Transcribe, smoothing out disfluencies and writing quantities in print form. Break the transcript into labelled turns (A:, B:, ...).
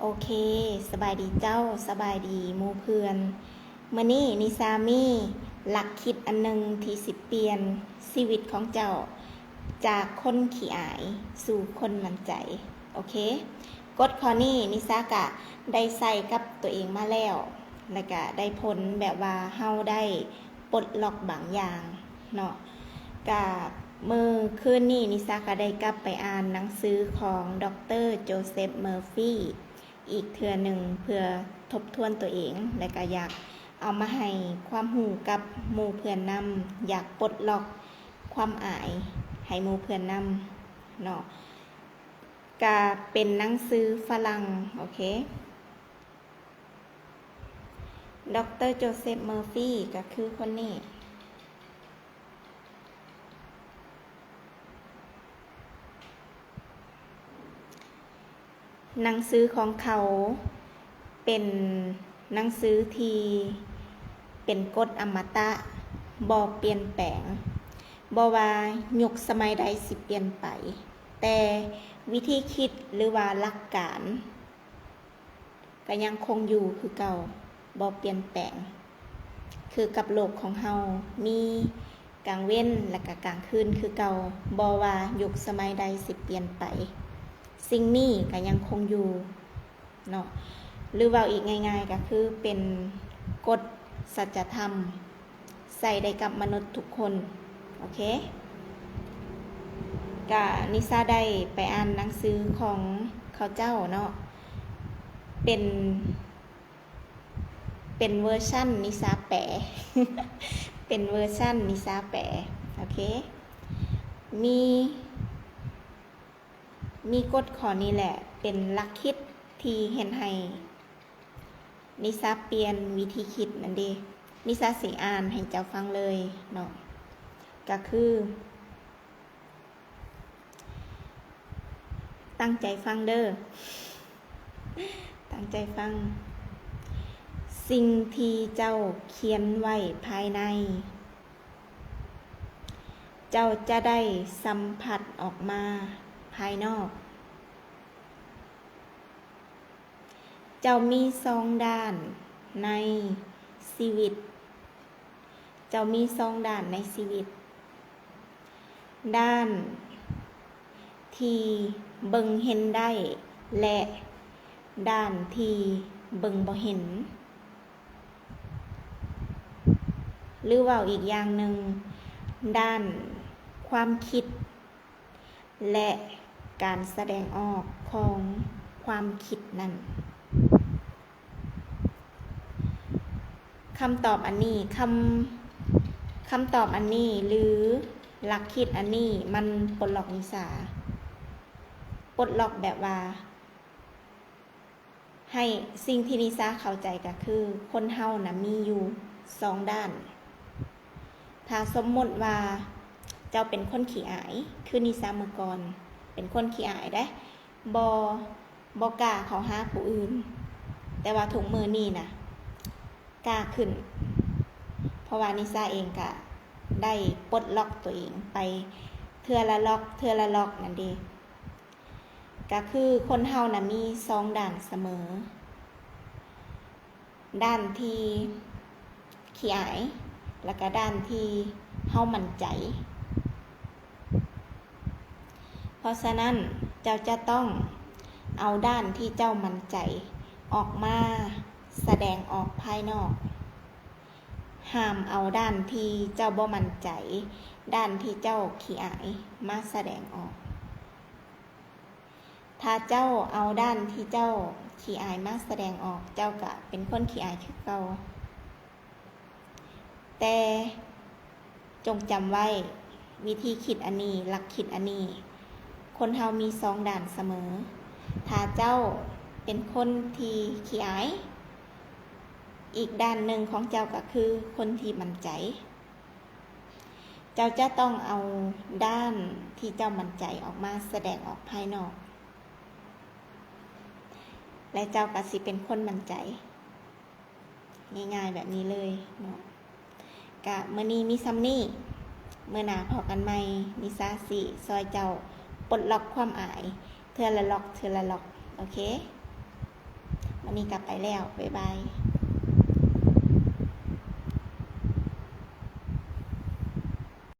A: โอเคสบายดีเจ้าสบายดีหมู่เพื่อนมื้อนี้นิสามีหลักคิดอันหนึงที่สิเปลี่ยนชีวิตของเจ้าจากคนขี้อายสู่คนมั่นใจโอเคกฎข้อนี้นิสากะได้ใส่กับตัวเองมาแล้วก็ได้ผลแบบว่าเฮาได้ปลดล็อกบางอย่างเนาะกับมือคืนนี้นิสาก็ได้กลับไปอ่านหนังสือของดร.โจเซฟเมอร์ฟี่อีกเทื่อหนึ่งเพื่อทบทวนตัวเองและก็อยากเอามาให้ความรู้กับหมู่เพื่อนนำอยากปลดล็อกความอายให้หมู่เพื่อนนำเนาะก็เป็นหนังสือฝรั่งโอเคดร.โจเซฟเมอร์ฟี่ก็คือคนนี้หนังสือของเขาเป็นหนังสือที่เป็นกฎอมตะบ่เปลี่ยนแปลงบ่ว่ายุคสมัยใดสิเปลี่ยนไปแต่วิธีคิดหรือว่าหลักการก็ยังคงอยู่คือเก่าบ่เปลี่ยนแปลงคือกับโลกของเฮามีกลางเว้นและก็กลางคืนคือเก่าบ่ว่ายุคสมัยใดสิเปลี่ยนไปสิ่งนี้ก็ยังคงอยู่เนาะหรือว่าอีกง่ายๆก็คือเป็นกฎสัจธรรมใส่ได้กับมนุษย์ทุกคนโอเคก็นิสาได้ไปอ่านหนังสือของเขาเจ้าเนาะเป็นเวอร์ชั่นนิสาแปล เป็นเวอร์ชั่นนิสาแปลโอเคมีกฎข้อนี้แหละเป็นหลักคิดที่เห็นให้นิสาเปลี่ยนวิธีคิดนั่นเด้นิสาสิอ่านให้เจ้าฟังเลยเนาะก็คือตั้งใจฟังเด้อตั้งใจฟังสิ่งที่เจ้าเขียนไว้ภายในเจ้าจะได้สัมผัสออกมาภายนอกเจ้ามีสองด้านในชีวิตเจ้ามีสองด้านในชีวิตด้านที่เบิ่งเห็นได้และด้านที่เบิ่งบ่เห็นหรือว่าอีกอย่างหนึ่งด้านความคิดและการแสดงออกของความคิดนั้นคำตอบอันนี้คำตอบอันนี้หรือหลักคิดอันนี้มันปลดล็อกนิสาปลดล็อกแบบว่าให้สิ่งที่นิสาเข้าใจก็คือคนเฮานะมีอยู่สองด้านถ้าสมมติว่าเจ้าเป็นคนขี้อายคือนิสาเมื่อก่อนเป็นคนขี้อายได้บ่กล้าเข้าหาผู้อื่นแต่ว่าถุงมือนี่นะกล้าขึ้นเพราะว่านิสาเองก็ได้ปลดล็อกตัวเองไปเทื่อละล็อกนั่นเด้ก็คือคนเฮานะมีสองด้านเสมอด้านที่ขี้อายแล้วก็ด้านที่เฮามั่นใจเพราะฉะนั้นเจ้าจะต้องเอาด้านที่เจ้ามั่นใจออกมาแสดงออกภายนอกห้ามเอาด้านที่เจ้าบ่มั่นใจด้านที่เจ้าขี้อายมาแสดงออกถ้าเจ้าเอาด้านที่เจ้าขี้อายมาแสดงออกเจ้าก็เป็นคนขี้อายคือเก่าแต่จงจำไว้วิธีคิดอันนี้หลักคิดอันนี้คนเฮามีสองด้านเสมอถ้าเจ้าเป็นคนที่ขี้อายอีกด้านหนึ่งของเจ้าก็คือคนที่มั่นใจเจ้าจะต้องเอาด้านที่เจ้ามั่นใจออกมาแสดงออกภายนอกและเจ้าก็สิเป็นคนมั่นใจง่ายๆแบบนี้เลยเนาะกะมื้อนี้มีซ้ำนี้มื้อหน้าพบกันใหม่นิสาสิซอยเจ้าปลดล็อกความอายเทื่อละล็อกโอเค วันนี้กลับไปแล้วบ๊ายบาย